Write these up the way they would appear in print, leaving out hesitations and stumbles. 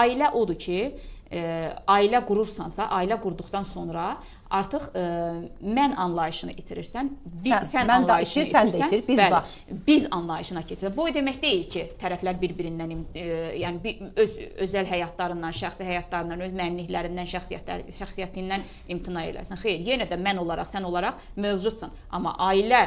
ailə odur ki, ailə qurursansa, ailə qurduqdan sonra artıq mən anlayışını itirirsən, sən anlayışını itirsən, biz anlayışına keçir. Bu demək deyil ki, tərəflər bir-birindən, yəni özəl həyatlarından, şəxsi həyatlarından, öz mənliklərindən, şəxsiyyətindən imtina eləsin. Xeyr, yenə də mən olaraq, sən olaraq mövcudsan. Amma ailə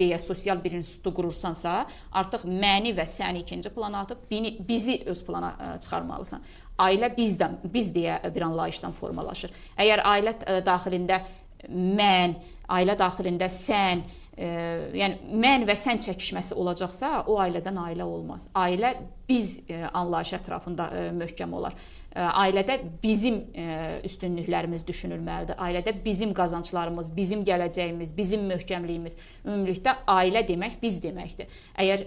deyə sosial bir institutu qurursansa, artıq məni və səni ikinci plana atıb, bizi öz plana çıxarmalısan. Ailə biz deyə bir anlayışdan formalaşır. Əgər ailə daxilində mən, ailə daxilində sən, yəni mən və sən çəkişməsi olacaqsa, o ailədən ailə olmaz. Ailə biz anlayışı ətrafında möhkəm olar. Ailədə bizim üstünlüklərimiz düşünülməlidir. Ailədə bizim qazanclarımız, bizim gələcəyimiz, bizim möhkəmliyimiz. Ümumilikdə ailə demək biz deməkdir. Əgər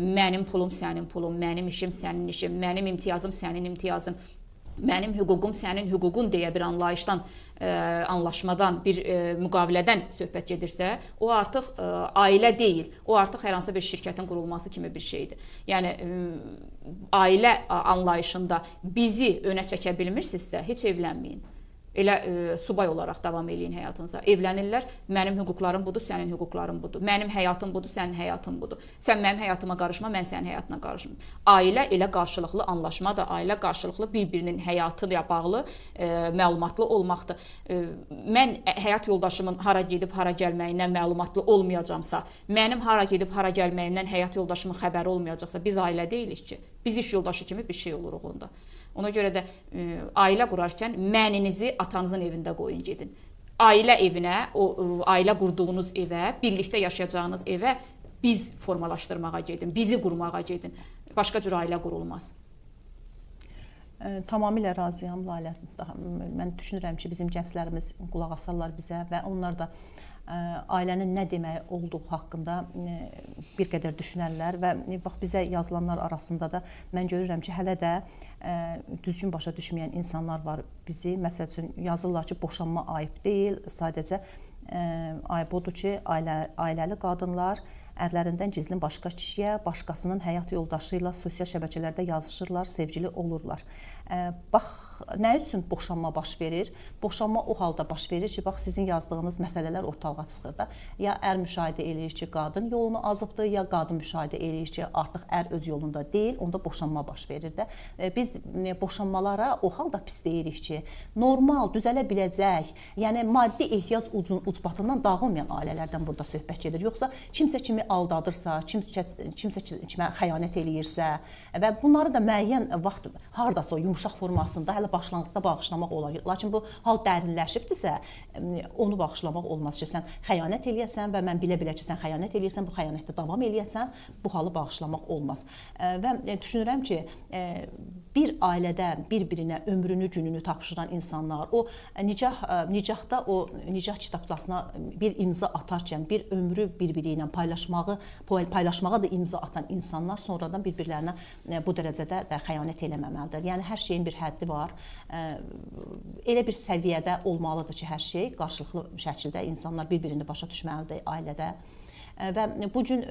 mənim pulum sənin pulun, mənim işim sənin işin, mənim imtiyazım sənin imtiyazın, mənim hüququm sənin hüququn deyə bir anlayışdan, anlaşmadan, bir müqavilədən söhbət gedirsə, o artıq ailə deyil. O artıq hər hansı bir şirkətin qurulması kimi bir şeydir. Yəni ailə anlayışında bizi önə çəkə bilmirsinizsə, heç evlənməyin. Elə subay olaraq davam eləyin həyatınıza. Evlənirlər, mənim hüquqlarım budur, sənin hüquqların budur. Mənim həyatım budur, sənin həyatın budur. Sən mənim həyatıma qarışma, mən sənin həyatına qarışma. Ailə elə qarşılıqlı anlaşmadır. Ailə qarşılıqlı bir-birinin həyatı ilə bağlı məlumatlı olmaqdır. Mən həyat yoldaşımın hara gedib, hara gəlməyindən məlumatlı olmayacamsa, mənim hara gedib, hara gəlməyimdən həyat yoldaşımın xəbəri olmayacaqsa, biz ailə deyilik ki, biz iş yoldaşı kimi bir şey oluruq onda. Ona görə də ailə qurarkən məninizi atanızın evində qoyun gedin. Ailə evinə, o ailə qurduğunuz evə, birlikdə yaşayacağınız evə biz formalaşdırmağa gedin, bizi qurmağa gedin. Başqa cür ailə qurulmaz. Tamamilə razıyam Lalə. Mən düşünürəm ki, bizim gənclərimiz qulaq asarlar bizə və onlar da ailənin nə demək olduğu haqqında bir qədər düşünərlər və bax bizə yazılanlar arasında da mən görürəm ki, hələ də düzgün başa düşməyən insanlar var bizi. Məsəl üçün yazırlar ki, boşanma ayıb deyil, sadəcə ayıb odur ki, ailəli qadınlar ərlərindən gizlin başqa kişiyə, başqasının həyat yoldaşı ilə sosial şəbəkələrdə yazışırlar, sevgili olurlar. Bax, nə üçün boşanma baş verir? Boşanma o halda baş verir ki, bax sizin yazdığınız məsələlər ortalığa çıxır da. Ya ər müşahidə eləyir ki, qadın yolunu azıbdır, ya qadın müşahidə eləyir ki, artıq ər öz yolunda deyil, onda boşanma baş verir də. Biz boşanmalara o halda pis deyirik ki, normal, düzələ biləcək, yəni maddi ehtiyac ucbatından dağılmayan ailələrdən burada söhbət gedir. Yoxsa kimsə kimi aldadırsa, kimsə kimə xəyanət eləyirsə və bunları da müəyyən vaxt hardasa yumuşaq formasında hələ başlanğıcda bağışlamaq olar. Lakin bu hal dərinləşibdirsə, onu bağışlamaq olmaz ki, sən xəyanət eləyəsən və mən bilə-bilə ki, sən xəyanət eləyirsən, bu xəyanətdə davam eləyəsən, bu halı bağışlamaq olmaz. Və düşünürəm ki, bir ailədə bir-birinə ömrünü, gününü tapşıran insanlar, o nicahda o nicah kitabçasına bir imza atarkən, bir ömrü bir-biri ilə paylaşmağa da imza atan insanlar sonradan bir-birlərinə bu dərəcədə də xəyanət eləməməlidir. Yəni hər şeyin bir həddi var. Elə bir səviyyədə olmalıdır ki, hər şey qarşılıqlı şəkildə insanlar bir-birini başa düşməlidir ailədə. Və bu gün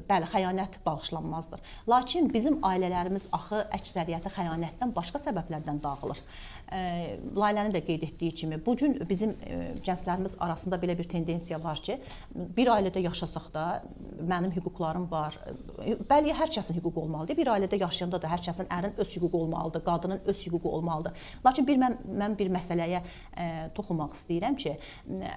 bəli, xəyanət bağışlanmazdır. Lakin bizim ailələrimiz axı əksəriyyəti xəyanətdən başqa səbəblərdən dağılır. Laylənin də qeyd etdiyi kimi, bu gün bizim gənclərimiz arasında belə bir tendensiya var ki, bir ailədə yaşasaq da mənim hüquqlarım var. Bəli, hər kəsin hüququ olmalıdır. Bir ailədə yaşayanda da hər kəsin ərin öz hüququ olmalıdır, qadının öz hüququ olmalıdır. Lakin mən bir məsələyə toxunmaq istəyirəm ki,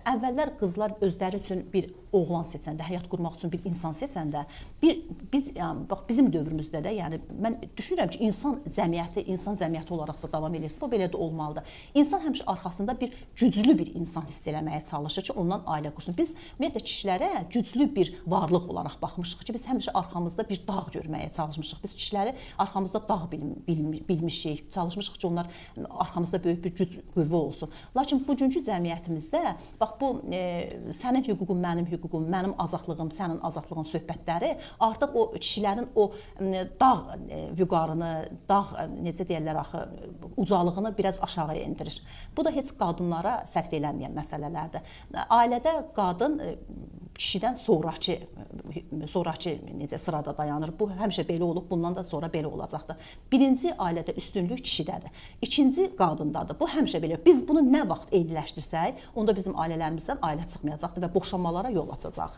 əvvəllər qızlar özləri üçün bir oğlan seçəndə, həyat qurmaq üçün bir insan seçəndə, bax bizim dövrümüzdə də, yəni mən düşünürəm ki, insan cəmiyyəti olaraqsa davam edirsə, bu belə də olmalıdır. İnsan həmişə arxasında bir güclü bir insan hiss eləməyə çalışır ki, ondan ailə qursun. Biz ümumiyyətlə kişilərə güclü bir varlıq olaraq baxmışıq ki, biz həmişə arxamızda bir dağ görməyə çalışmışıq. Biz kişiləri arxamızda dağ bilmişik, çalışmışıq ki, onlar arxamızda böyük bir güc, qüvvə olsun. Lakin bugünkü cəmiyyətimizdə, bax bu sənin hüququn, mənim hüququm, mənim azadlığım, sənin azadlığın söhbətləri artıq o kişilərin o dağ vüqarını, dağ necə deyirlər axı, ucalığını biraz aşağı endirir. Bu da heç qadınlara sərf eləməyən məsələlərdir. Ailədə qadın kişidən sonrakı zorakı necə sırada dayanır. Bu həmişə belə olub, bundan da sonra belə olacaqdır. Birinci ailədə üstünlük kişidədir. İkinci qadındadır. Bu həmişə belə. Biz bunu nə vaxt eyniləşdirsək, onda bizim ailələrimizdən ailə çıxmayacaqdır və boşanmalara yol açacaq.